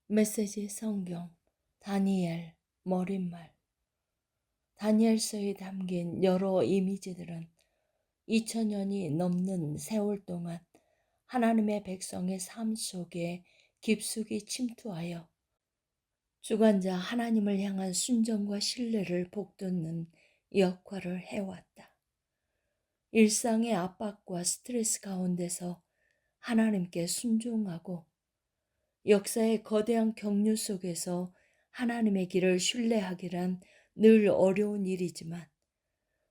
메시지 성경 다니엘 머릿말. 다니엘서에 담긴 여러 이미지들은 2000년이 넘는 세월 동안 하나님의 백성의 삶 속에 깊숙이 침투하여 주관자 하나님을 향한 순종과 신뢰를 북돋는 역할을 해왔다. 일상의 압박과 스트레스 가운데서 하나님께 순종하고 역사의 거대한 경륜 속에서 하나님의 길을 신뢰하기란 늘 어려운 일이지만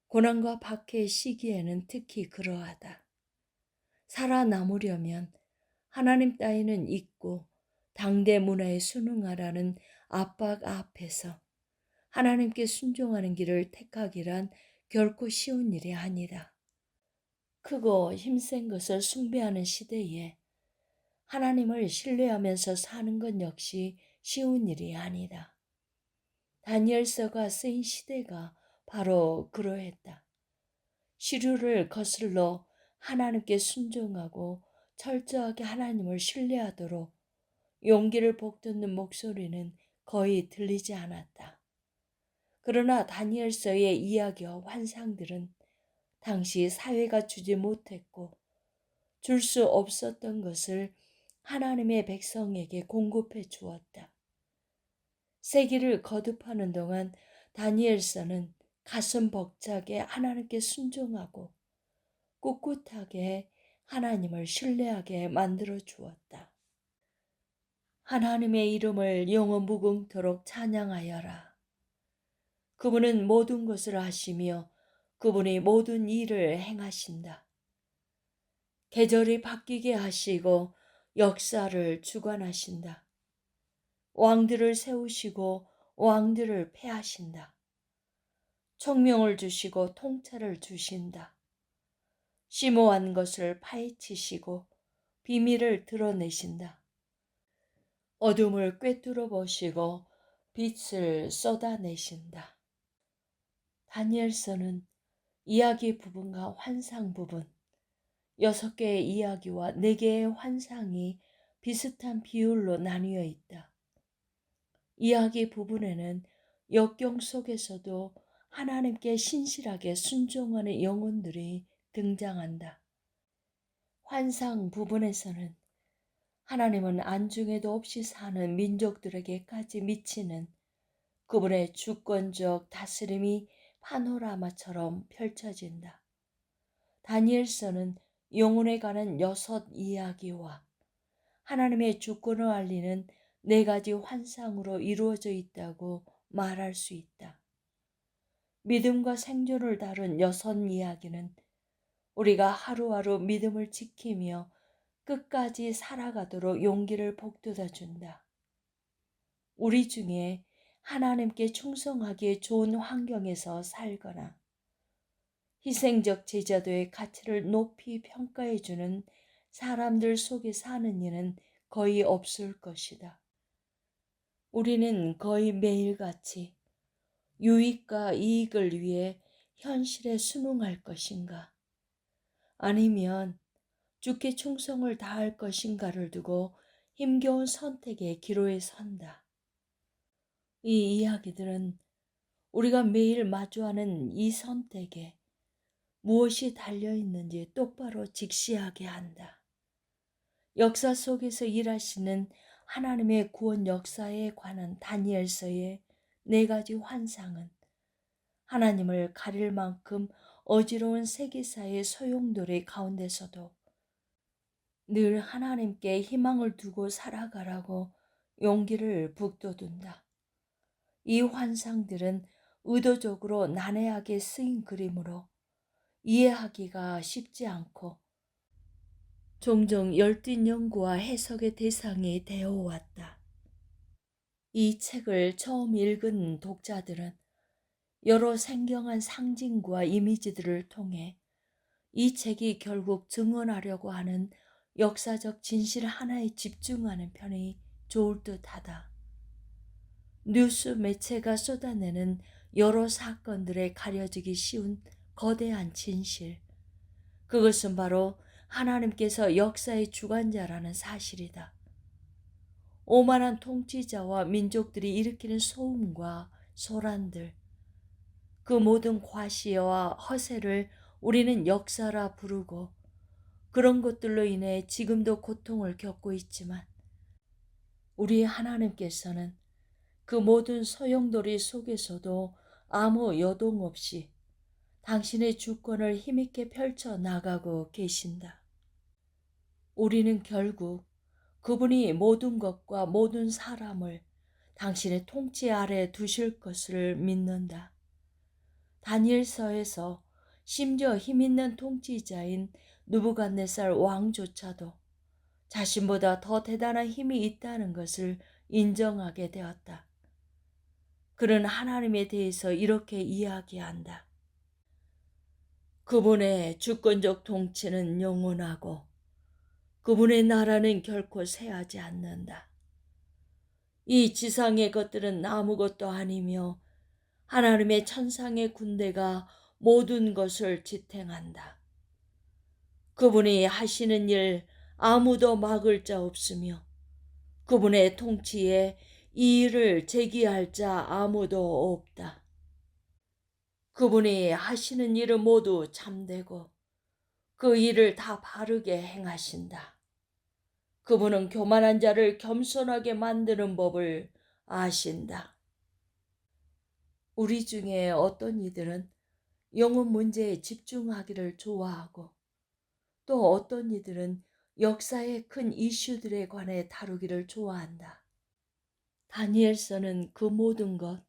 고난과 박해의 시기에는 특히 그러하다. 살아남으려면 하나님 따위는 잊고 당대 문화에 순응하라는 압박 앞에서 하나님께 순종하는 길을 택하기란 결코 쉬운 일이 아니다. 크고 힘센 것을 숭배하는 시대에 하나님을 신뢰하면서 사는 것 역시 쉬운 일이 아니다. 다니엘서가 쓰인 시대가 바로 그러했다. 시류를 거슬러 하나님께 순종하고 철저하게 하나님을 신뢰하도록 용기를 북돋는 목소리는 거의 들리지 않았다. 그러나 다니엘서의 이야기와 환상들은 당시 사회가 주지 못했고 줄 수 없었던 것을 하나님의 백성에게 공급해 주었다. 세기를 거듭하는 동안 다니엘서는 가슴 벅차게 하나님께 순종하고 꿋꿋하게 하나님을 신뢰하게 만들어 주었다. 하나님의 이름을 영원 무궁토록 찬양하여라. 그분은 모든 것을 아시며 그분이 모든 일을 행하신다. 계절이 바뀌게 하시고 역사를 주관하신다. 왕들을 세우시고 왕들을 패하신다. 총명을 주시고 통찰을 주신다. 심오한 것을 파헤치시고 비밀을 드러내신다. 어둠을 꿰뚫어 보시고 빛을 쏟아내신다. 다니엘서는 이야기 부분과 환상 부분, 6개의 이야기와 4개의 환상이 비슷한 비율로 나뉘어 있다. 이야기 부분에는 역경 속에서도 하나님께 신실하게 순종하는 영혼들이 등장한다. 환상 부분에서는 하나님은 안중에도 없이 사는 민족들에게까지 미치는 그분의 주권적 다스림이 파노라마처럼 펼쳐진다. 다니엘서는 영혼에 관한 6 이야기와 하나님의 주권을 알리는 4가지 환상으로 이루어져 있다고 말할 수 있다. 믿음과 생존을 다룬 6 이야기는 우리가 하루하루 믿음을 지키며 끝까지 살아가도록 용기를 북돋아 준다. 우리 중에 하나님께 충성하기에 좋은 환경에서 살거나 희생적 제자도의 가치를 높이 평가해 주는 사람들 속에 사는 이는 거의 없을 것이다. 우리는 거의 매일같이 유익과 이익을 위해 현실에 순응할 것인가? 아니면 주께 충성을 다할 것인가를 두고 힘겨운 선택의 기로에 선다. 이 이야기들은 우리가 매일 마주하는 이 선택에 무엇이 달려있는지 똑바로 직시하게 한다. 역사 속에서 일하시는 하나님의 구원 역사에 관한 다니엘서의 4가지 환상은 하나님을 가릴 만큼 어지러운 세계사의 소용돌이 가운데서도 늘 하나님께 희망을 두고 살아가라고 용기를 북돋운다. 이 환상들은 의도적으로 난해하게 쓰인 그림으로 이해하기가 쉽지 않고 종종 열띤 연구와 해석의 대상이 되어왔다. 이 책을 처음 읽은 독자들은 여러 생경한 상징과 이미지들을 통해 이 책이 결국 증언하려고 하는 역사적 진실 하나에 집중하는 편이 좋을 듯하다. 뉴스 매체가 쏟아내는 여러 사건들에 가려지기 쉬운 거대한 진실, 그것은 바로 하나님께서 역사의 주관자라는 사실이다. 오만한 통치자와 민족들이 일으키는 소음과 소란들, 그 모든 과시와 허세를 우리는 역사라 부르고 그런 것들로 인해 지금도 고통을 겪고 있지만 우리 하나님께서는 그 모든 소용돌이 속에서도 아무 여동 없이 당신의 주권을 힘있게 펼쳐 나가고 계신다. 우리는 결국 그분이 모든 것과 모든 사람을 당신의 통치 아래 두실 것을 믿는다. 다니엘서에서 심지어 힘있는 통치자인 느부갓네살 왕조차도 자신보다 더 대단한 힘이 있다는 것을 인정하게 되었다. 그는 하나님에 대해서 이렇게 이야기한다. 그분의 주권적 통치는 영원하고 그분의 나라는 결코 쇠하지 않는다. 이 지상의 것들은 아무것도 아니며 하나님의 천상의 군대가 모든 것을 지탱한다. 그분이 하시는 일 아무도 막을 자 없으며 그분의 통치에 이 일을 제기할 자 아무도 없다. 그분이 하시는 일은 모두 참되고 그 일을 다 바르게 행하신다. 그분은 교만한 자를 겸손하게 만드는 법을 아신다. 우리 중에 어떤 이들은 영혼 문제에 집중하기를 좋아하고 또 어떤 이들은 역사의 큰 이슈들에 관해 다루기를 좋아한다. 다니엘서는 그 모든 것,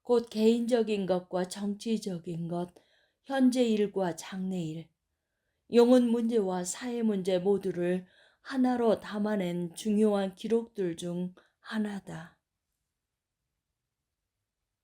곧 개인적인 것과 정치적인 것, 현재 일과 장래일, 영혼 문제와 사회 문제 모두를 하나로 담아낸 중요한 기록들 중 하나다.